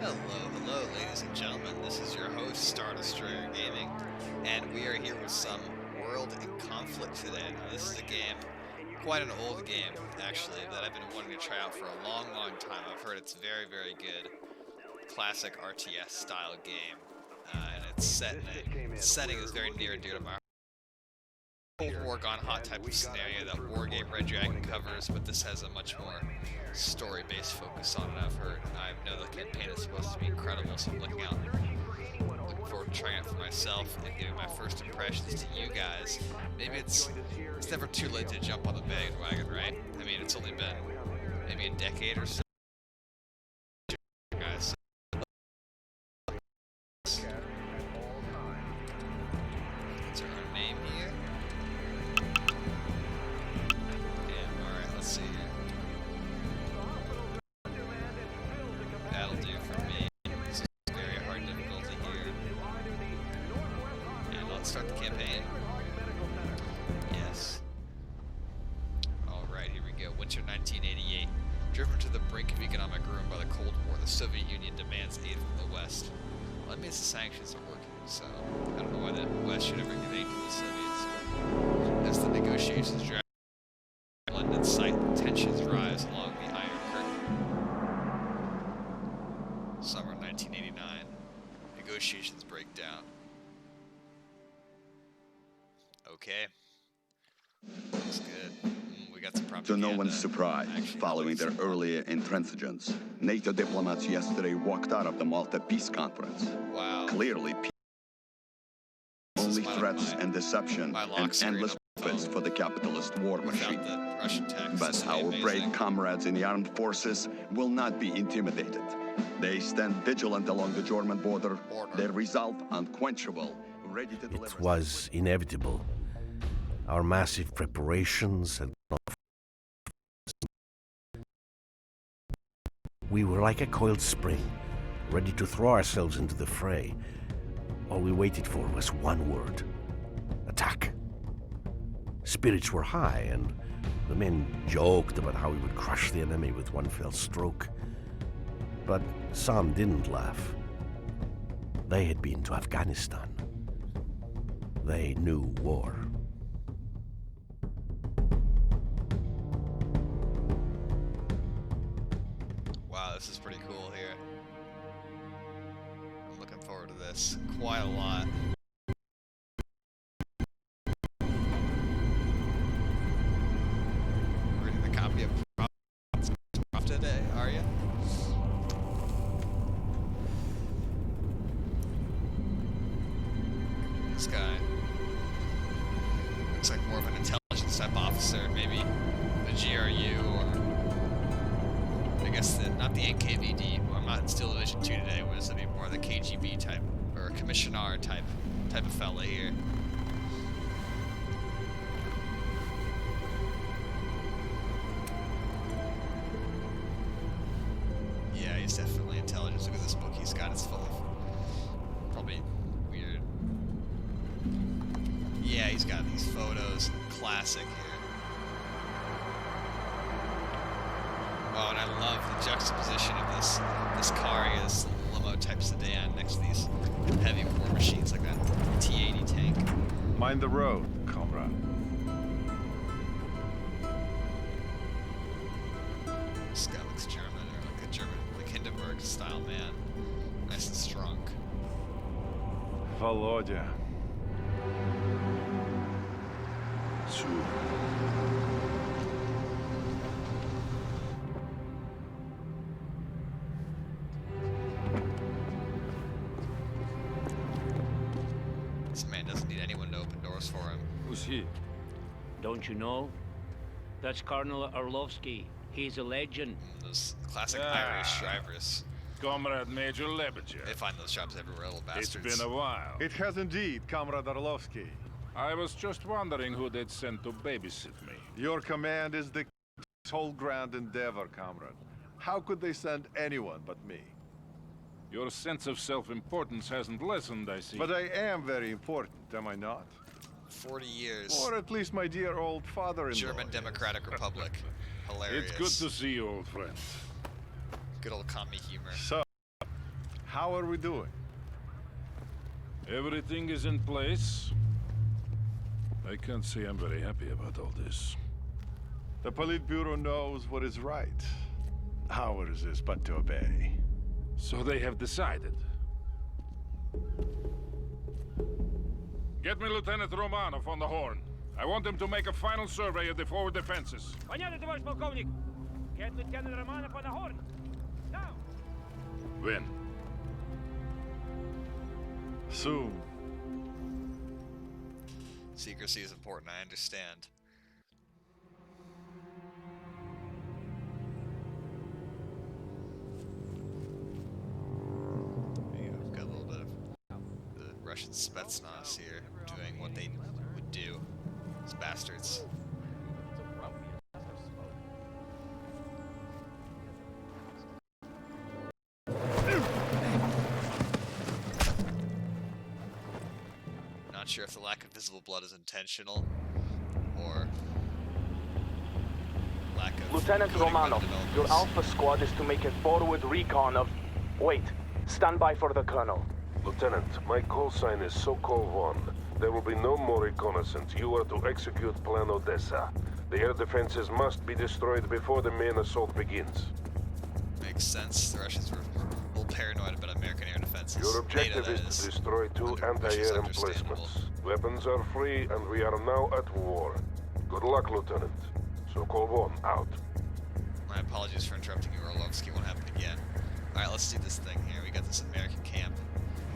Hello, ladies and gentlemen. This is your host, Star Destroyer Gaming, and we are here with some World in Conflict today. Now, this is a game, quite an old game, actually, that I've been wanting to try out for a long time. I've heard it's very good. Classic RTS style game, and it's set in a setting is very near and dear to my Cold War gone hot type of scenario that War Game Red Dragon covers, but this has a much more story-based focus on it. I've heard. I know the campaign is supposed to be incredible, so I'm looking forward to trying it for myself and giving my first impressions to you guys. Maybe it's never too late to jump on the bandwagon, right? I mean, it's only been maybe a decade or so, guys. Enter our name here. And alright, let's see here. That'll do for me. This is very hard difficulty here. And let's start the campaign. Yes. Alright, here we go. Winter 1988. Driven to the brink of economic ruin by the Cold War, the Soviet Union demands aid from the West. Well, that means the sanctions are working, so I don't know why the West should ever give aid to the Soviets. As the negotiations drag London sight, tensions rise along the Iron Curtain. Summer 1989. Negotiations break down. Okay. Looks good. We got some propaganda. To no one's surprise, following their earlier intransigence, NATO diplomats yesterday walked out of the Malta Peace Conference. Wow. Clearly, only threats and deception and endless profits for the capitalist war machine. The Russian text. But our brave comrades in the armed forces will not be intimidated. They stand vigilant along the German border, their resolve unquenchable, ready to deliver. It was inevitable. Our massive preparations had gone. We were like a coiled spring, ready to throw ourselves into the fray. All we waited for was one word: attack. Spirits were high, and the men joked about how we would crush the enemy with one fell stroke. But some didn't laugh. They had been to Afghanistan. They knew war. Wow, this is pretty cool here. I'm looking forward to this quite a lot. Reading the copy of Prof today, are you? This guy looks like more of an intelligence type officer, maybe the GRU or I guess not the NKVD. I'm not in Steel Division 2 today. Was it be more the KGB type or Commissioner type of fella here? Yeah, he's definitely intelligent. Look at this book he's got. It's full of probably weird. Yeah, he's got these photos. Classic here. Oh, and I love the juxtaposition of this car here, this limo type sedan next to these heavy war machines like that T-80 tank. Mind the road, comrade. This guy looks German, or like a German, like Hindenburg style man. Nice and strong. Volodya. This man doesn't need anyone to open doors for him. Who's he? Don't you know? That's Colonel Orlovsky. He's a legend. Those classic Irish drivers. Comrade Major Lebedev. They find those jobs everywhere, little bastards. It's been a while. It has indeed, Comrade Orlovsky. I was just wondering who they'd sent to babysit me. Your command is the whole grand endeavor, comrade. How could they send anyone but me? Your sense of self-importance hasn't lessened, I see. But I am very important, am I not? 40 years. Or at least my dear old father-in-law. German Democratic Republic. Hilarious. It's good to see you, old friend. Good old commie humor. So, How are we doing? Everything is in place. I can't say I'm very happy about all this. The Politburo knows what is right. Ours is but to obey. So they have decided. Get me Lieutenant Romanov on the horn. I want him to make a final survey of the forward defenses. Понятно, товарищ полковник. Get Lieutenant Romanov on the horn. Now. When? Soon. Secrecy is important, I understand. We've got a little bit of the Russian Spetsnaz here doing what they would do. These bastards. Not sure if the lack of visible blood is intentional or lack of Lieutenant coding by the Romanov, your developers. Alpha squad is to make a forward recon of... Wait, stand by for the Colonel. Lieutenant, my call sign is Sokol 1. There will be no more reconnaissance. You are to execute Plan Odessa. The air defenses must be destroyed before the main assault begins. Makes sense. The Russians were a little paranoid about American air defenses. Your objective NATO, that is to destroy two which is anti-air understandable. emplacements. Weapons are free, and we are now at war. Good luck, Lieutenant. Sokol 1, out. My apologies for interrupting you, Orlovsky. Won't happen again. Alright, let's do this thing here. We got this American camp.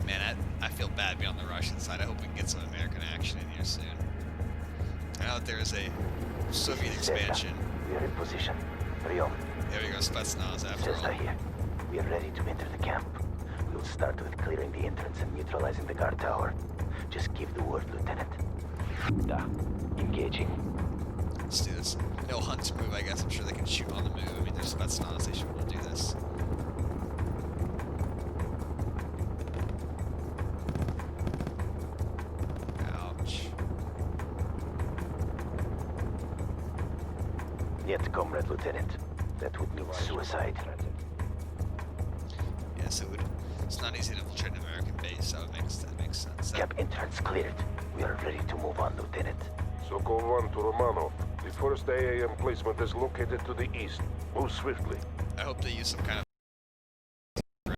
Man, I feel bad being on the Russian side. I hope we can get some American action in here soon. I know that there is a Soviet expansion. We are in position. Priom, There we go, Spetsnaz after all. Cessna here. We are ready to enter the camp. We will start with clearing the entrance and neutralizing the guard tower. Just give the word, Lieutenant. Da. Engaging. Let's do this. No Hunt's move, I guess. I'm sure they can shoot on the move. I mean, they're Spetsnaz. They should be able to do this. Ouch. Yet, Comrade Lieutenant. That would mean suicide. Yes, it would. It's not easy to infiltrate an American base, so that makes sense. Camp entrance cleared. We are ready to move on, Lieutenant. Sokol 1 to Romanov. The first AA emplacement is located to the east. Move swiftly. I hope they use some kind of...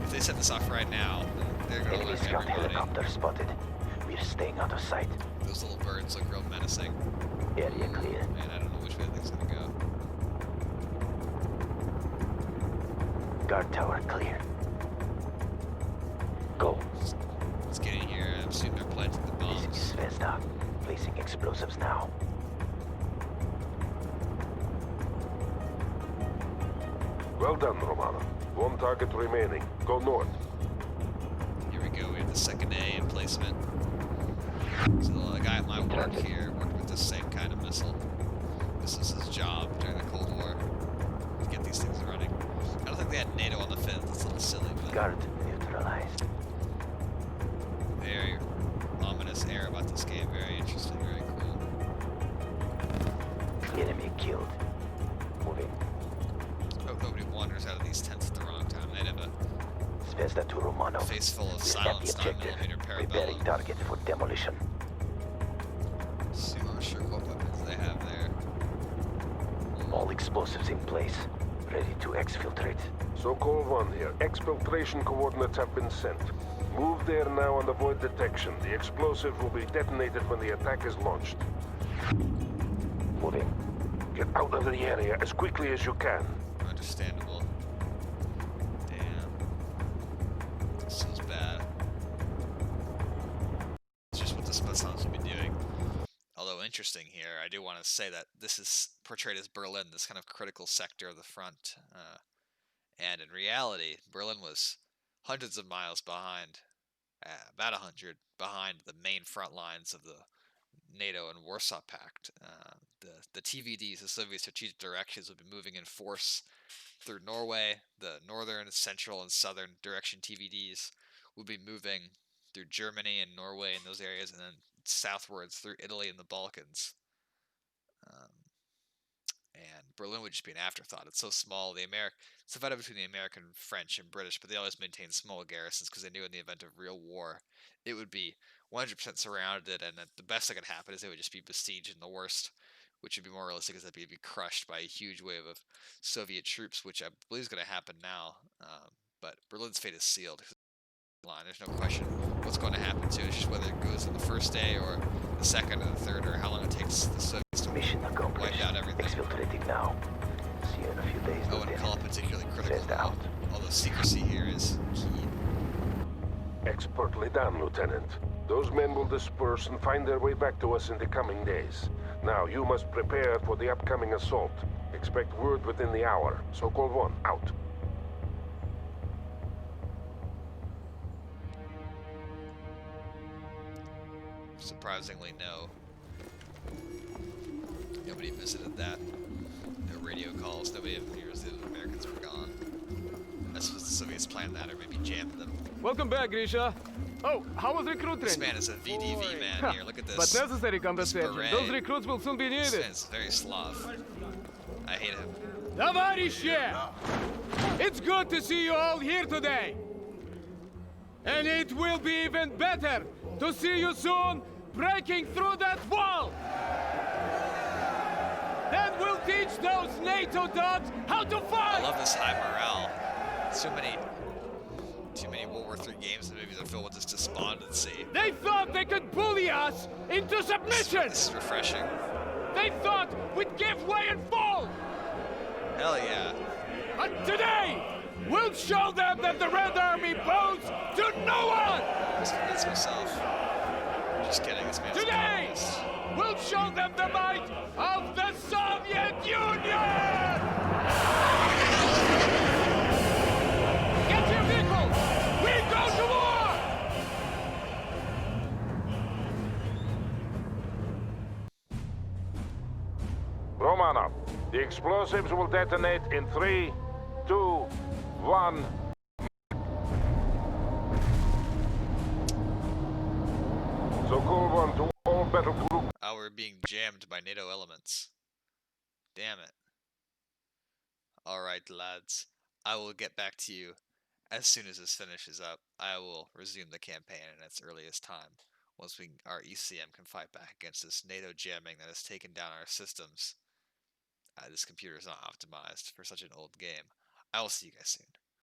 If they set this off right now, then they're gonna Enemy alert scout everybody. helicopter spotted. We are staying out of sight. Those little birds look real menacing. Area clear. Man, I don't know which way the thing's gonna go. Guard tower clear. Go. Let's get in here. I'm assuming they're planting the This bombs. is Zvezda. Placing explosives now. Well done, Romanov. One target remaining. Go north. Here we go. We have the second A in placement. So the guy at my work here worked with the same kind of missile. This is his job during the Cold War. To get these things running. I don't think they had NATO on the fins. It's a little silly, but Guard neutralized. very ominous air about this game. Very interesting. Very cool. Enemy killed. Moving. Hope nobody wanders out of these tents at the wrong time. They'd have a Zvezda to Romanov. face full of We have the silenced objective. 9mm Preparing parabellum. target for demolition. Still not sure what weapons they have there. All explosives in place. Ready to exfiltrate. Sokol 1 here. Exfiltration coordinates have been sent. Move there now and avoid detection. The explosive will be detonated when the attack is launched. Moving. Get out of the area as quickly as you can. Understandable. Damn. This is bad. It's just what the Spetsnaz will be doing. Although interesting here, I do want to say that this is portrayed as Berlin, this kind of critical sector of the front. And in reality, Berlin was hundreds of miles behind, about 100 behind the main front lines of the NATO and Warsaw Pact. The TVDs, the Soviet Strategic Directions, would be moving in force through Norway. The northern, central, and southern direction TVDs would be moving through Germany and Norway and those areas, and then southwards through Italy and the Balkans. and Berlin would just be an afterthought. It's so small. It's divided between the American, French, and British, but they always maintained small garrisons because they knew in the event of real war, it would be 100% surrounded, and that the best that could happen is they would just be besieged, and the worst, which would be more realistic, is that they'd be crushed by a huge wave of Soviet troops, which I believe is going to happen now. But Berlin's fate is sealed. There's no question what's going to happen to it. It's just whether it goes on the first day or the second or the third, or how long it takes the Soviets to wipe out everything. Exfiltrating now. See you in a few days. I wouldn't call it particularly critical, Phased out. although secrecy here is key. Expertly done, Lieutenant. Those men will disperse and find their way back to us in the coming days. Now, you must prepare for the upcoming assault. Expect word within the hour. So-called one, out. Surprisingly, no. Nobody visited that. No radio calls. Nobody even hears that the Americans were gone. I suppose the Soviets planned that, or maybe jammed them. Welcome back, Grisha. Oh, how was recruit This training? man is a VDV man here. Look at this. But necessary compensation. beret. Those recruits will soon be This needed. man's very Slav. I hate him. Товарищи! It's good to see you all here today. And it will be even better to see you soon breaking through that wall. Then we'll teach those NATO dogs how to I fight. love this high morale. Too many World War III games and movies are filled with this despondency. They thought they could bully us into submission. This is refreshing. They thought we'd give way and fall. Hell yeah. But today, we'll show them that the Red Army bows to no one! Just convince myself. Just kidding, this man's Today, genius. we'll show them the might of the Soviet Union! Get your vehicles! We go to war! Romanov, the explosives will detonate in 3, 2, 1. So-called one to all battle group. Oh, we're being jammed by NATO elements. Damn it. Alright, lads. I will get back to you as soon as this finishes up. I will resume the campaign in its earliest time, once our ECM can fight back against this NATO jamming that has taken down our systems. This computer is not optimized for such an old game. I will see you guys soon.